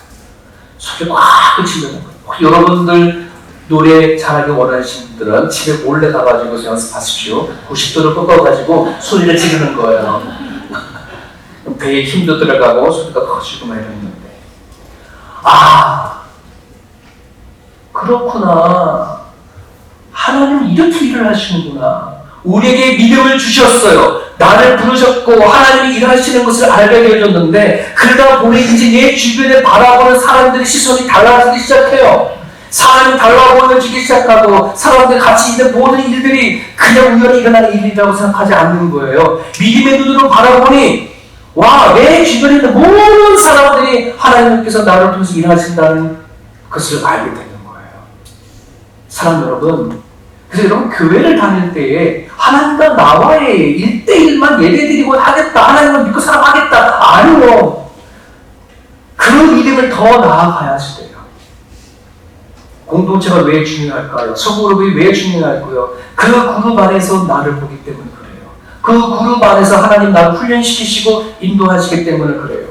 소리를 꽉 지르는 거예요. 여러분들 노래 잘하기 원하시는 분들은 집에 몰래 가가지고 연습하십시오. 90도를 꺾어가지고 소리를 지르는 거예요. 배에 힘도 들어가고 소리가 커지고 막 이러는데 그렇구나. 하나님은 이렇게 일을 하시는구나. 우리에게 믿음을 주셨어요. 나를 부르셨고 하나님이 일하시는 것을 알게 해줬는데 그러다 보니 이제 내 주변에 바라보는 사람들의 시선이 달라지기 시작해요. 사람이 달라보여지기 시작하고 사람들 같이 있는 모든 일들이 그냥 우연히 일어나는 일이라고 생각하지 않는 거예요. 믿음의 눈으로 바라보니 내 주변에 있는 모든 사람들이 하나님께서 나를 통해서 일하신다는 것을 알게 되는 거예요. 사랑 여러분, 그래서 여러분 교회를 다닐 때에 하나님과 나와의 1대1만 예배드리고 하겠다, 하나님을 믿고 살아가겠다, 아니요. 그 믿음을 더 나아가야지 돼요. 공동체가 왜 중요할까요? 소그룹이 왜 중요할까요? 그 그룹 안에서 나를 보기 때문에 그래요. 그 그룹 안에서 하나님 나를 훈련시키시고 인도하시기 때문에 그래요.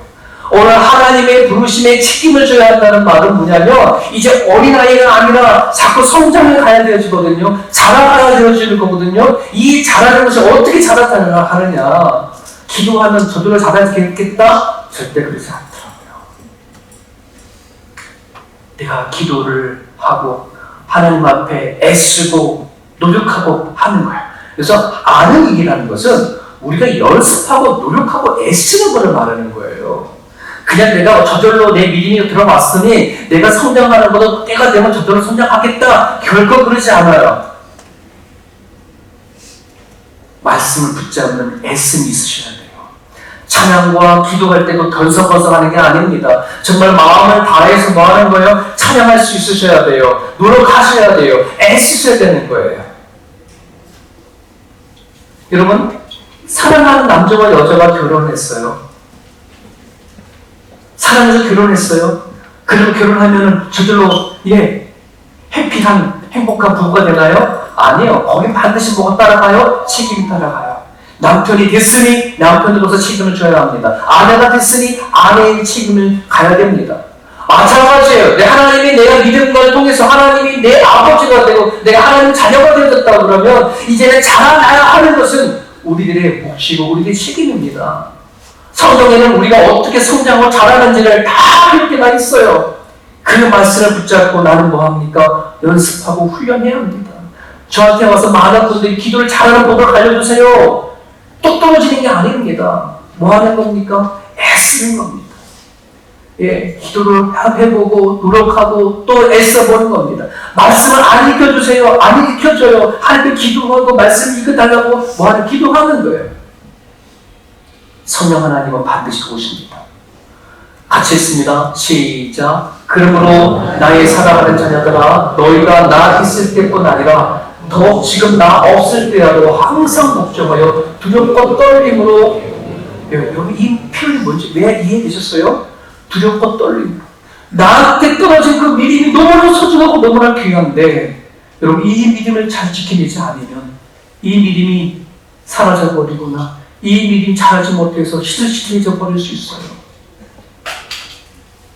오늘 하나님의 부르심에 책임을 져야 한다는 말은 뭐냐면 이제 어린아이가 아니라 자꾸 성장을 가야 되어지거든요. 자라가야 되어지는 거거든요. 이 자라는 것이 어떻게 자라가느냐. 기도하면 저절로 자라겠다? 절대 그렇지 않더라고요. 내가 기도를 하고 하나님 앞에 애쓰고 노력하고 하는 거예요. 그래서 아는 일이라는 것은 우리가 연습하고 노력하고 애쓰는 것을 말하는 거예요. 그냥 내가 저절로 내 믿음이 들어왔으니 내가 성장하는 것도 때가 되면 저절로 성장하겠다. 결코 그러지 않아요. 말씀을 붙잡는 애씀이 있으셔야 돼요. 찬양과 기도할 때도 덜썩덜썩하는 게 아닙니다. 정말 마음을 다해서 뭐 하는 거예요? 찬양할 수 있으셔야 돼요. 노력하셔야 돼요. 애쓰셔야 되는 거예요. 여러분, 사랑하는 남자와 여자가 결혼했어요. 사랑해서 결혼했어요. 그리고 결혼하면 저절로 해피한 행복한 부부가 되나요? 아니요. 거기 반드시 뭐가 따라가요? 책임이 따라가요. 남편이 됐으니 남편으로서 책임을 져야 합니다. 아내가 됐으니 아내의 책임을 가야 됩니다. 마찬가지예요. 하나님이 내가 믿음을 통해서 하나님이 내 아버지가 되고 내가 하나님 자녀가 되었다 그러면 이제는 자라나야 하는 것은 우리들의 몫이고 우리들의 책임입니다. 성경에는 우리가 어떻게 성장하고 자라는지를 다 이렇게나 있어요. 그 말씀을 붙잡고 나는 뭐합니까? 연습하고 훈련해야 합니다. 저한테 와서 많은 분들이 기도를 잘하는 법을 알려주세요. 똑 떨어지는 게 아닙니다. 뭐 하는 겁니까? 애쓰는 겁니다. 예, 기도를 해보고 노력하고 또 애써보는 겁니다. 말씀을 안 익혀주세요. 안 익혀줘요. 하나님 기도하고 말씀 익혀달라고 뭐 하는 기도하는 거예요. 성령 하나님은 반드시 오십니다. 같이 했습니다. 시작. 그러므로 나의 사랑하는 자녀들아, 너희가 나 있을 때뿐 아니라 더 지금 나 없을 때라도 항상 걱정하여 두렵고 떨림으로, 여기 이 표현이 뭔지 왜 이해되셨어요? 두렵고 떨림. 나한테 떨어진 그 믿음이 너무나 소중하고 너무나 귀한데, 여러분 이 믿음을 잘 지켜내지 않으면 이 믿음이 사라져 버리거나 이 믿음이 자라지 못해서 시들시들해져 버릴 수 있어요.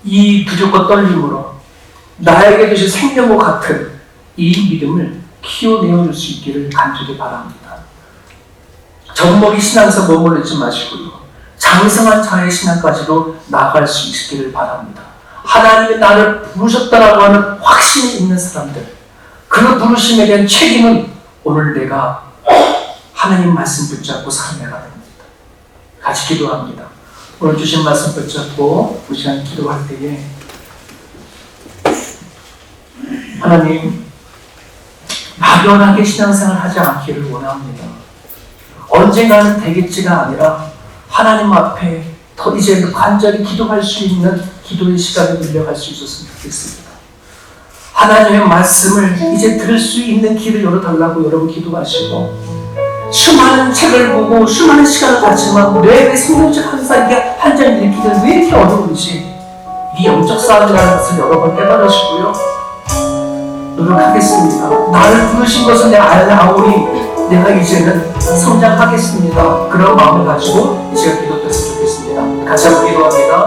이 두렵고 떨림으로 나에게 주신 생명과 같은 이 믿음을 키워내어줄 수 있기를 간절히 바랍니다. 젖먹이 신앙에서 머무르지 마시고요. 장성한 자의 신앙까지도 나아갈 수 있기를 바랍니다. 하나님이 나를 부르셨다라고 하는 확신이 있는 사람들, 그 부르심에 대한 책임은 오늘 내가 하나님 말씀 붙잡고 살아내야 됩니다. 같이 기도합니다. 오늘 주신 말씀 붙잡고 우리 시간 기도할 때에 하나님 막연하게 신앙생활 하지 않기를 원합니다. 언젠가는 되겠지가 아니라 하나님 앞에 더 이제 간절히 기도할 수 있는 기도의 시간을 늘려갈 수 있었으면 좋겠습니다. 하나님의 말씀을 이제 들을 수 있는 길을 열어달라고 여러분 기도하시고, 수많은 책을 보고 수많은 시간을 갖지만 뇌의 생명적 항상 이게 한 장 읽기는 왜 이렇게 어려운지 이 영적 싸움이라는 것을 여러 번 깨달으시고요. 노력하겠습니다. 나를 부르신 것은 내가 알아오니 내가 이제는 성장하겠습니다. 그런 마음을 가지고 이 시간 기도했으면 좋겠습니다. 같이 한번 기도합니다.